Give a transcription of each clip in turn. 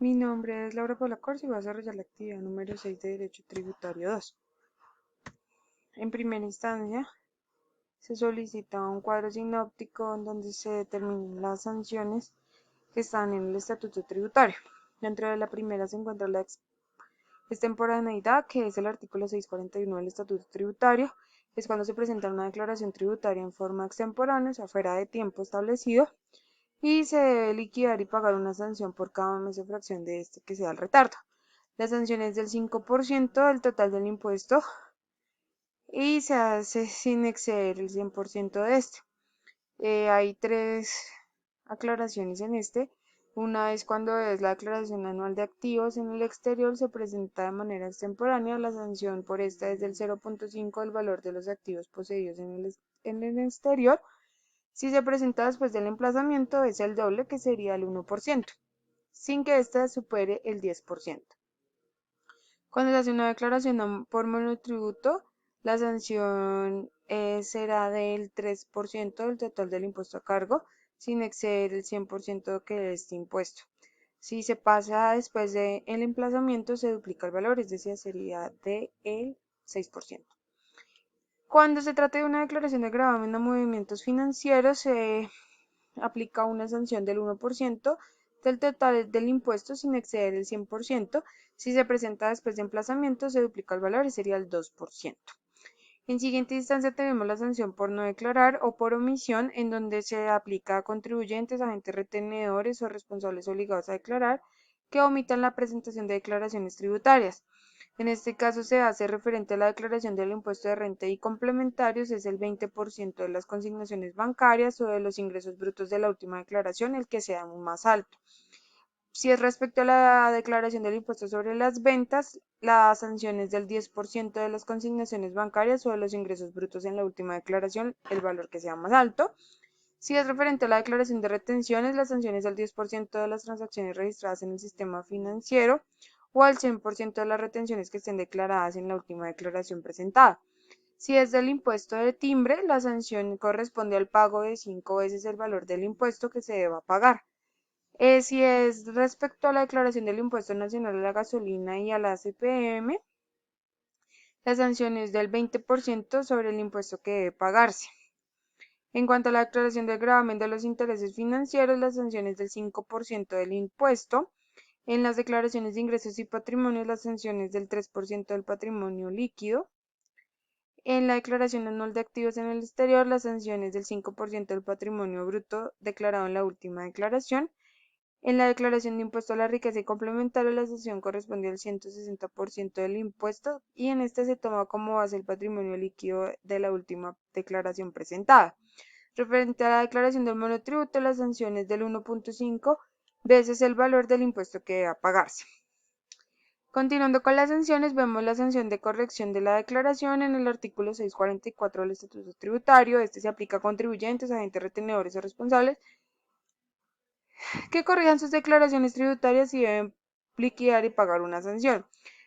Mi nombre es Laura Paula Corsi y voy a desarrollar la actividad número 6 de Derecho Tributario 2. En primera instancia, se solicita un cuadro sinóptico en donde se determinen las sanciones que están en el Estatuto Tributario. Dentro de la primera se encuentra la extemporaneidad, que es el artículo 641 del Estatuto Tributario. Es cuando se presenta una declaración tributaria en forma extemporánea, o sea, fuera de tiempo establecido, y se debe liquidar y pagar una sanción por cada mes o fracción de este que sea el retardo. La sanción es del 5% del total del impuesto y se hace sin exceder el 100% de este. Hay tres aclaraciones en este. Una es cuando es la declaración anual de activos en el exterior, se presenta de manera extemporánea. La sanción por esta es del 0.5 del valor de los activos poseídos en el exterior. Si se presenta después del emplazamiento es el doble, que sería el 1%, sin que ésta supere el 10%. Cuando se hace una declaración por monotributo, la sanción será del 3% del total del impuesto a cargo, sin exceder el 100% que es este impuesto. Si se pasa después del emplazamiento, se duplica el valor, es decir, sería del 6%. Cuando se trata de una declaración de gravamen a movimientos financieros, se aplica una sanción del 1% del total del impuesto sin exceder el 100%. Si se presenta después de emplazamiento, se duplica el valor y sería el 2%. En siguiente instancia tenemos la sanción por no declarar o por omisión, en donde se aplica a contribuyentes, agentes retenedores o responsables obligados a declarar que omitan la presentación de declaraciones tributarias. En este caso se hace referente a la declaración del impuesto de renta y complementarios, es el 20% de las consignaciones bancarias o de los ingresos brutos de la última declaración, el que sea más alto. Si es respecto a la declaración del impuesto sobre las ventas, la sanción es del 10% de las consignaciones bancarias o de los ingresos brutos en la última declaración, el valor que sea más alto. Si es referente a la declaración de retenciones, la sanción es del 10% de las transacciones registradas en el sistema financiero o al 100% de las retenciones que estén declaradas en la última declaración presentada. Si es del impuesto de timbre, la sanción corresponde al pago de 5 veces el valor del impuesto que se deba pagar. Si es respecto a la declaración del impuesto nacional a la gasolina y a la CPM, la sanción es del 20% sobre el impuesto que debe pagarse. En cuanto a la declaración del gravamen de los intereses financieros, la sanción es del 5% del impuesto. En las declaraciones de ingresos y patrimonio, la sanción es del 3% del patrimonio líquido. En la declaración anual de activos en el exterior, la sanción es del 5% del patrimonio bruto declarado en la última declaración. En la declaración de impuesto a la riqueza y complementario, la sanción corresponde al 160% del impuesto y en este se toma como base el patrimonio líquido de la última declaración presentada. Referente a la declaración del monotributo, la sanción es del 1.5 veces el valor del impuesto que debe pagarse. Continuando con las sanciones, vemos la sanción de corrección de la declaración en el artículo 644 del Estatuto Tributario. Este se aplica a contribuyentes, agentes retenedores o responsables que corrijan sus declaraciones tributarias y deben liquidar y pagar una sanción.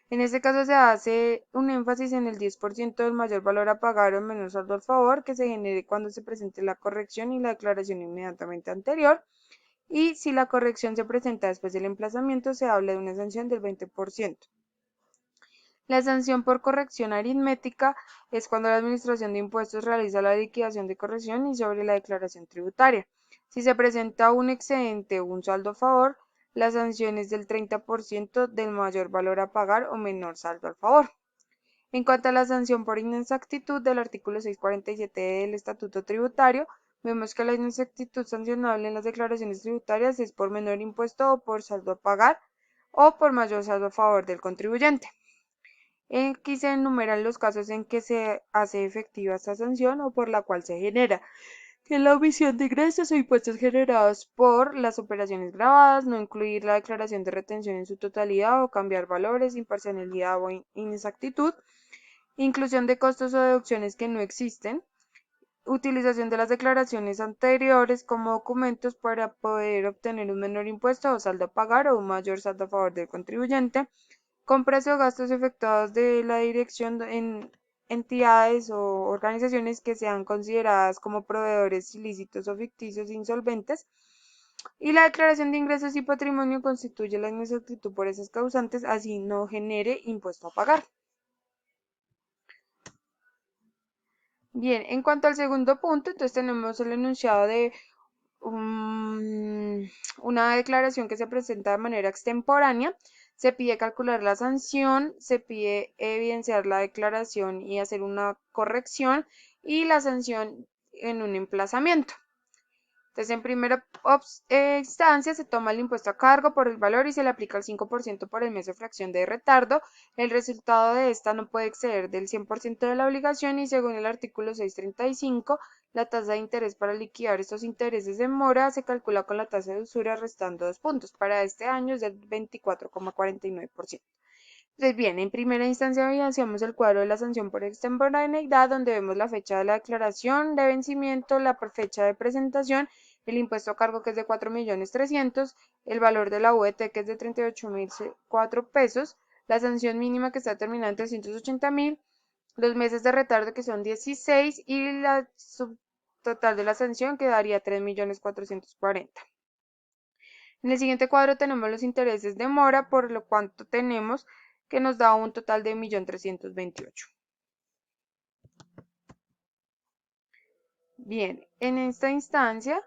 En este caso se hace un énfasis en el 10% del mayor valor a pagar o menor saldo al favor que se genere cuando se presente la corrección y la declaración inmediatamente anterior. Y si la corrección se presenta después del emplazamiento, se habla de una sanción del 20%. La sanción por corrección aritmética es cuando la Administración de Impuestos realiza la liquidación de corrección y sobre la declaración tributaria. Si se presenta un excedente o un saldo a favor, la sanción es del 30% del mayor valor a pagar o menor saldo al favor. En cuanto a la sanción por inexactitud del artículo 647 del Estatuto Tributario, vemos que la inexactitud sancionable en las declaraciones tributarias es por menor impuesto o por saldo a pagar o por mayor saldo a favor del contribuyente. Aquí se enumeran los casos en que se hace efectiva esta sanción o por la cual se genera, que es la omisión de ingresos o impuestos generados por las operaciones grabadas, no incluir la declaración de retención en su totalidad o cambiar valores, imparcialidad o inexactitud, inclusión de costos o deducciones que no existen, utilización de las declaraciones anteriores como documentos para poder obtener un menor impuesto o saldo a pagar o un mayor saldo a favor del contribuyente, compras o gastos efectuados de la dirección en entidades o organizaciones que sean consideradas como proveedores ilícitos o ficticios insolventes, Y la declaración de ingresos y patrimonio constituye la inexactitud por esas causantes, así no genere impuesto a pagar. Bien, en cuanto al segundo punto, entonces tenemos el enunciado de una declaración que se presenta de manera extemporánea. Se pide calcular la sanción, se pide evidenciar la declaración y hacer una corrección y la sanción en un emplazamiento. Entonces, en primera instancia se toma el impuesto a cargo por el valor y se le aplica el 5% por el mes o fracción de retardo. El resultado de esta no puede exceder del 100% de la obligación y según el artículo 635, la tasa de interés para liquidar estos intereses de mora se calcula con la tasa de usura restando 2 puntos. Para este año es del 24,49%. Entonces, bien, en primera instancia evidenciamos el cuadro de la sanción por extemporaneidad, donde vemos la fecha de la declaración de vencimiento, la fecha de presentación, el impuesto a cargo que es de 4.300.000, el valor de la VT que es de 38.004 pesos, la sanción mínima que está determinada en 380.000, los meses de retardo que son 16 y la subtotal de la sanción quedaría 3.440.000. En el siguiente cuadro tenemos los intereses de mora, por lo cuanto tenemos que nos da un total de 1.328.000. Bien, en esta instancia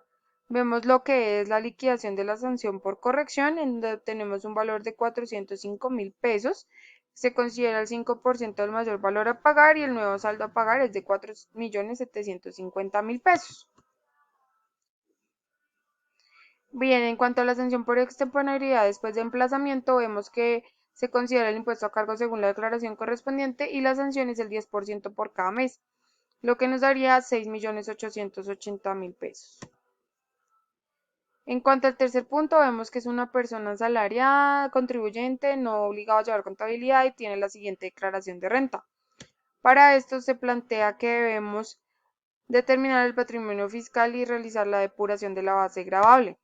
vemos lo que es la liquidación de la sanción por corrección, en donde tenemos un valor de 405.000 pesos. Se considera el 5% del mayor valor a pagar y el nuevo saldo a pagar es de 4.750.000 pesos. Bien, en cuanto a la sanción por extemporaneidad después de emplazamiento, vemos que se considera el impuesto a cargo según la declaración correspondiente y la sanción es el 10% por cada mes, lo que nos daría 6.880.000 pesos. En cuanto al tercer punto, vemos que es una persona asalariada, contribuyente, no obligado a llevar contabilidad y tiene la siguiente declaración de renta. Para esto se plantea que debemos determinar el patrimonio fiscal y realizar la depuración de la base gravable.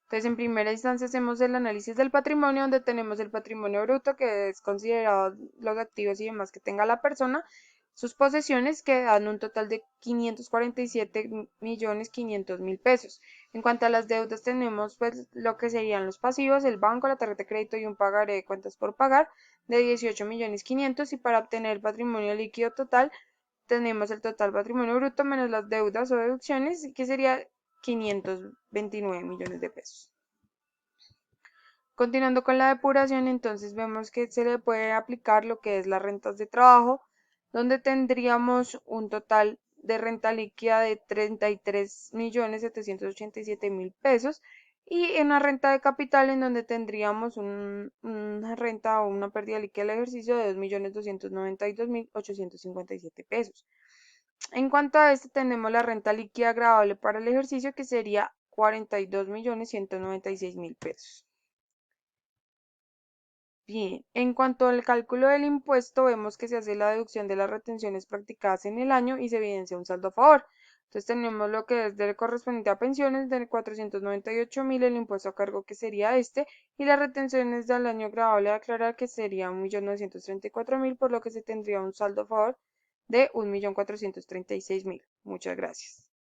Entonces, en primera instancia hacemos el análisis del patrimonio, donde tenemos el patrimonio bruto, que es considerado los activos y demás que tenga la persona, sus posesiones, que dan un total de 547.500.000 pesos. En cuanto a las deudas, tenemos pues lo que serían los pasivos, el banco, la tarjeta de crédito y un pagaré de cuentas por pagar de 18.500.000, y para obtener el patrimonio líquido total, tenemos el total patrimonio bruto menos las deudas o deducciones, que sería 529 millones de pesos. Continuando con la depuración, entonces vemos que se le puede aplicar lo que es las rentas de trabajo, donde tendríamos un total de renta líquida de 33.787.000 pesos y una renta de capital en donde tendríamos una renta o una pérdida líquida del ejercicio de 2.292.857 pesos. En cuanto a esto, tenemos la renta líquida agravable para el ejercicio que sería 42.196.000 pesos. Bien, en cuanto al cálculo del impuesto, vemos que se hace la deducción de las retenciones practicadas en el año y se evidencia un saldo a favor. Entonces tenemos lo que es del correspondiente a pensiones de 498.000, el impuesto a cargo que sería este, y las retenciones del año agravable a declarar que sería 1.934.000, por lo que se tendría un saldo a favor de 1.436.000. Muchas gracias.